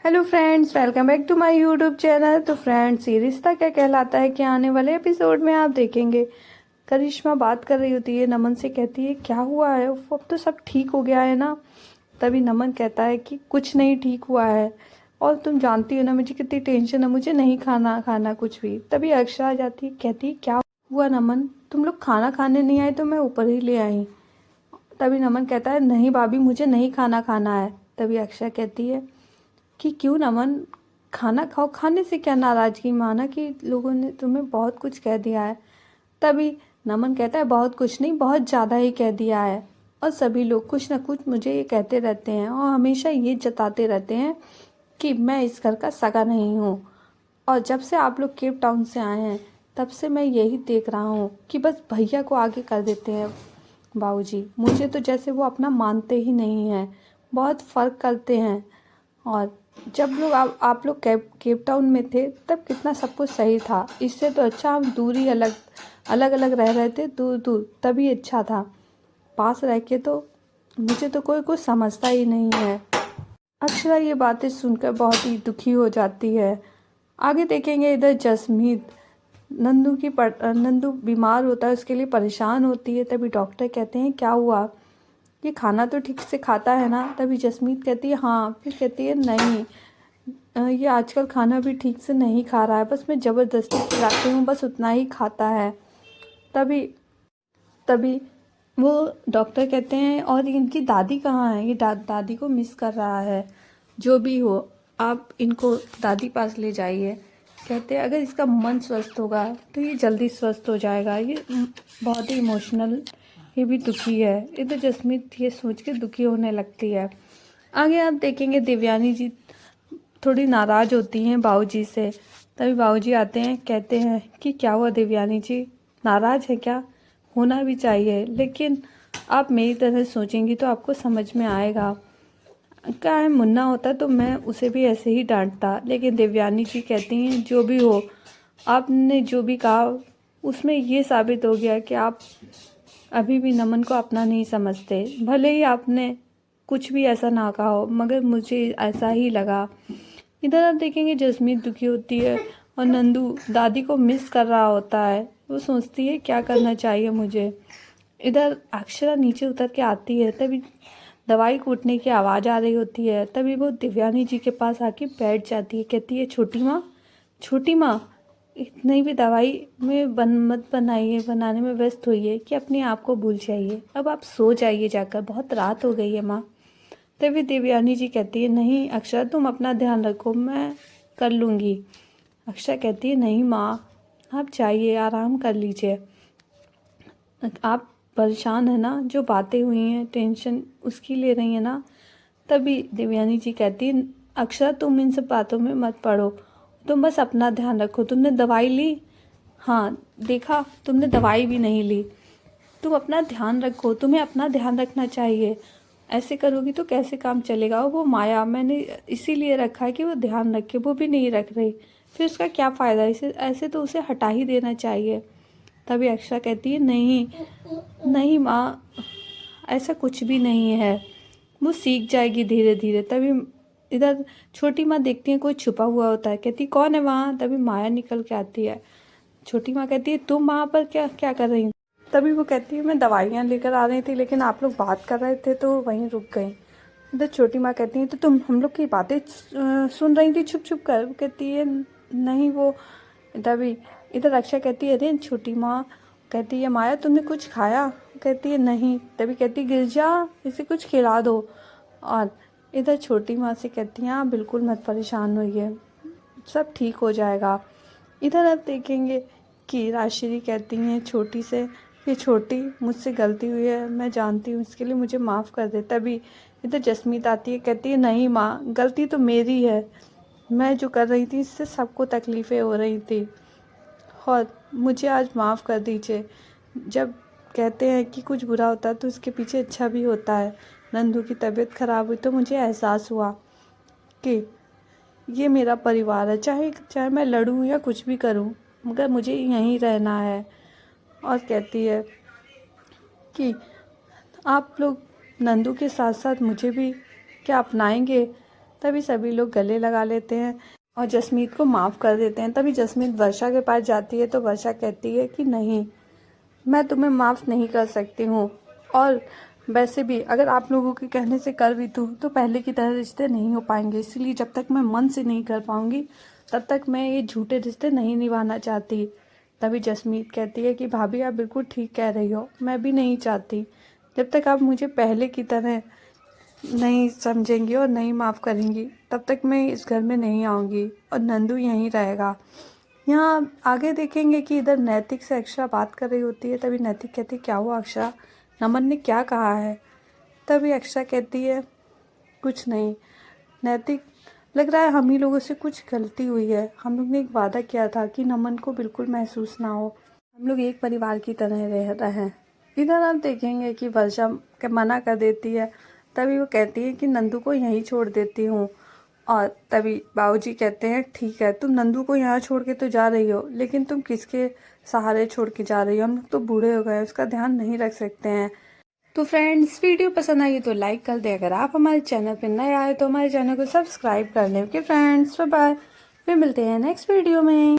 Hello friends, welcome back to my YouTube channel. तो friends, ये रिश्ता क्या कहलाता है कि आने वाले एपिसोड में आप देखेंगे करिश्मा बात कर रही होती है, नमन से कहती है क्या हुआ है, उफ, अब तो सब ठीक हो गया है ना। तभी नमन कहता है कि कुछ नहीं ठीक हुआ है, और तुम जानती हो ना मुझे कितनी टेंशन है, मुझे नहीं खाना खाना कुछ भी। तभी अक्षरा आ जाती है, कहती है क्या हुआ नमन, तुम लोग खाना खाने नहीं आए तो मैं ऊपर ही ले आई। तभी नमन कहता है नहीं भाभी, मुझे नहीं खाना खाना है। तभी अक्षरा कहती है कि क्यों नमन, खाना खाओ, खाने से क्या नाराज़गी, माना कि लोगों ने तुम्हें बहुत कुछ कह दिया है। तभी नमन कहता है बहुत कुछ नहीं, बहुत ज़्यादा ही कह दिया है, और सभी लोग कुछ ना कुछ मुझे ये कहते रहते हैं और हमेशा ये जताते रहते हैं कि मैं इस घर का सगा नहीं हूँ। और जब से आप लोग केप टाउन से आए हैं तब से मैं यही देख रहा हूँ कि बस भैया को आगे कर देते हैं बाबूजी, मुझे तो जैसे वो अपना मानते ही नहीं हैं, बहुत फ़र्क करते हैं। और जब लोग आप लोग केप टाउन में थे तब कितना सब कुछ सही था, इससे तो अच्छा हम दूरी अलग अलग अलग रह रहे थे, दूर दूर, तभी अच्छा था। पास रह के तो मुझे तो कोई कुछ समझता ही नहीं है। अक्षरा ये बातें सुनकर बहुत ही दुखी हो जाती है। आगे देखेंगे इधर जसमीत, नंदू बीमार होता है, उसके लिए परेशान होती है। तभी डॉक्टर कहते हैं क्या हुआ, ये खाना तो ठीक से खाता है ना। तभी जसमीत कहती है हाँ, फिर कहती है नहीं, ये आजकल खाना भी ठीक से नहीं खा रहा है, बस मैं ज़बरदस्ती खिलाती हूँ, बस उतना ही खाता है। तभी तभी वो डॉक्टर कहते हैं और इनकी दादी कहाँ है, ये दादी को मिस कर रहा है। जो भी हो, आप इनको दादी पास ले जाइए। कहते हैं अगर इसका मन स्वस्थ होगा तो ये जल्दी स्वस्थ हो जाएगा। ये बहुत ही इमोशनल, ये भी दुखी है। इधर जसमीत ये सोच के दुखी होने लगती है। आगे आप देखेंगे देवयानी जी थोड़ी नाराज़ होती हैं बाबूजी से। तभी बाबूजी आते हैं, कहते हैं कि क्या हुआ देवयानी जी, नाराज़ है क्या, होना भी चाहिए, लेकिन आप मेरी तरह सोचेंगी तो आपको समझ में आएगा। क्या है, मुन्ना होता तो मैं उसे भी ऐसे ही डांटता, लेकिन देवयानी जी कहती हैं जो भी हो, आपने जो भी कहा उसमें ये साबित हो गया कि आप अभी भी नमन को अपना नहीं समझते। भले ही आपने कुछ भी ऐसा ना कहा हो, मगर मुझे ऐसा ही लगा। इधर आप देखेंगे जसमीत दुखी होती है और नंदू दादी को मिस कर रहा होता है। वो सोचती है क्या करना चाहिए मुझे। इधर अक्षरा नीचे उतर के आती है, तभी दवाई कूटने की आवाज़ आ रही होती है। तभी वो दिव्यानी जी के पास आके बैठ जाती है, कहती है छोटी माँ, इतनी भी दवाई में मत बनाइए, बनाने में व्यस्त होइए कि अपने आप को भूल जाइए, अब आप सो जाइए जाकर, बहुत रात हो गई है माँ। तभी देवयानी जी कहती है नहीं अक्षरा, तुम अपना ध्यान रखो, मैं कर लूँगी। अक्षरा कहती है नहीं माँ, आप जाइए, आराम कर लीजिए, आप परेशान है ना, जो बातें हुई हैं टेंशन उसकी ले रही हैं ना। तभी देवयानी जी कहती है अक्षरा, तुम इन सब बातों में मत पड़ो, तुम बस अपना ध्यान रखो। तुमने दवाई ली? हाँ, देखा, तुमने दवाई भी नहीं ली। तुम अपना ध्यान रखो, तुम्हें अपना ध्यान रखना चाहिए, ऐसे करोगी तो कैसे काम चलेगा। और वो माया मैंने इसीलिए रखा है कि वो ध्यान रखे, वो भी नहीं रख रही, फिर उसका क्या फ़ायदा, इसे ऐसे तो उसे हटा ही देना चाहिए। तभी अक्षरा कहती है नहीं नहीं माँ, ऐसा कुछ भी नहीं है, वो सीख जाएगी धीरे धीरे। तभी इधर छोटी माँ देखती है कोई छुपा हुआ होता है, कहती कौन है वहाँ। तभी माया निकल के आती है। छोटी माँ कहती है तुम वहाँ पर क्या क्या कर रही हो। तभी वो कहती है मैं दवाइयाँ लेकर आ रही थी, लेकिन आप लोग बात कर रहे थे तो वहीं रुक गई। इधर छोटी माँ कहती है तो तुम हम लोग की बातें सुन रही थी छुप छुप कर। वो कहती है नहीं वो। तभी इधर रक्षा कहती है अरे छोटी माँ, कहती है माया तुमने कुछ खाया। कहती है नहीं। तभी कहती गिरजा, इसे कुछ खिला दो। और इधर छोटी माँ से कहती हैं आप बिल्कुल मत परेशान होइए, सब ठीक हो जाएगा। इधर आप देखेंगे कि राजश्री कहती हैं छोटी से कि छोटी, मुझसे गलती हुई है, मैं जानती हूँ, इसके लिए मुझे माफ़ कर दे। तभी इधर जसमीत आती है, कहती है नहीं माँ, गलती तो मेरी है, मैं जो कर रही थी इससे सबको तकलीफ़ें हो रही थी, और मुझे आज माफ़ कर दीजिए। जब कहते हैं कि कुछ बुरा होता है तो उसके पीछे अच्छा भी होता है। नंदू की तबीयत ख़राब हुई तो मुझे एहसास हुआ कि ये मेरा परिवार है, चाहे चाहे मैं लड़ूँ या कुछ भी करूँ, मगर मुझे यहीं रहना है। और कहती है कि आप लोग नंदू के साथ साथ मुझे भी क्या अपनाएंगे। तभी सभी लोग गले लगा लेते हैं और जसमीत को माफ़ कर देते हैं। तभी जसमीत वर्षा के पास जाती है तो वर्षा कहती है कि नहीं, मैं तुम्हें माफ़ नहीं कर सकती हूँ, और वैसे भी अगर आप लोगों के कहने से कर भी दूँ तो पहले की तरह रिश्ते नहीं हो पाएंगे, इसलिए जब तक मैं मन से नहीं कर पाऊँगी तब तक मैं ये झूठे रिश्ते नहीं निभाना चाहती। तभी जसमीत कहती है कि भाभी आप बिल्कुल ठीक कह रही हो, मैं भी नहीं चाहती। जब तक आप मुझे पहले की तरह नहीं समझेंगी और नहीं माफ़ करेंगी तब तक मैं इस घर में नहीं आऊँगी और नंदू यहीं रहेगा। यहाँ आगे देखेंगे कि इधर नैतिक से अक्षरा बात कर रही होती है। तभी नैतिक कहती है क्या हुआ अक्षरा, नमन ने क्या कहा है? तभी अक्षरा कहती है कुछ नहीं नैतिक, लग रहा है हम ही लोगों से कुछ गलती हुई है। हम लोग ने एक वादा किया था कि नमन को बिल्कुल महसूस ना हो, हम लोग एक परिवार की तरह रह रहे हैं। इधर आप देखेंगे कि वर्षा के मना कर देती है। तभी वो कहती है कि नंदू को यहीं छोड़ देती हूँ, और तभी बाबूजी कहते हैं ठीक है, तुम नंदू को यहाँ छोड़ के तो जा रही हो, लेकिन तुम किसके सहारे छोड़ के जा रही हो? हम लोग तो बूढ़े हो गए, उसका ध्यान नहीं रख सकते हैं। तो फ्रेंड्स, वीडियो पसंद आई तो लाइक कर दे। अगर आप हमारे चैनल पर नए आए तो हमारे चैनल को सब्सक्राइब कर लें। ओके फ्रेंड्स, बाय बाय, फिर मिलते हैं नेक्स्ट वीडियो में।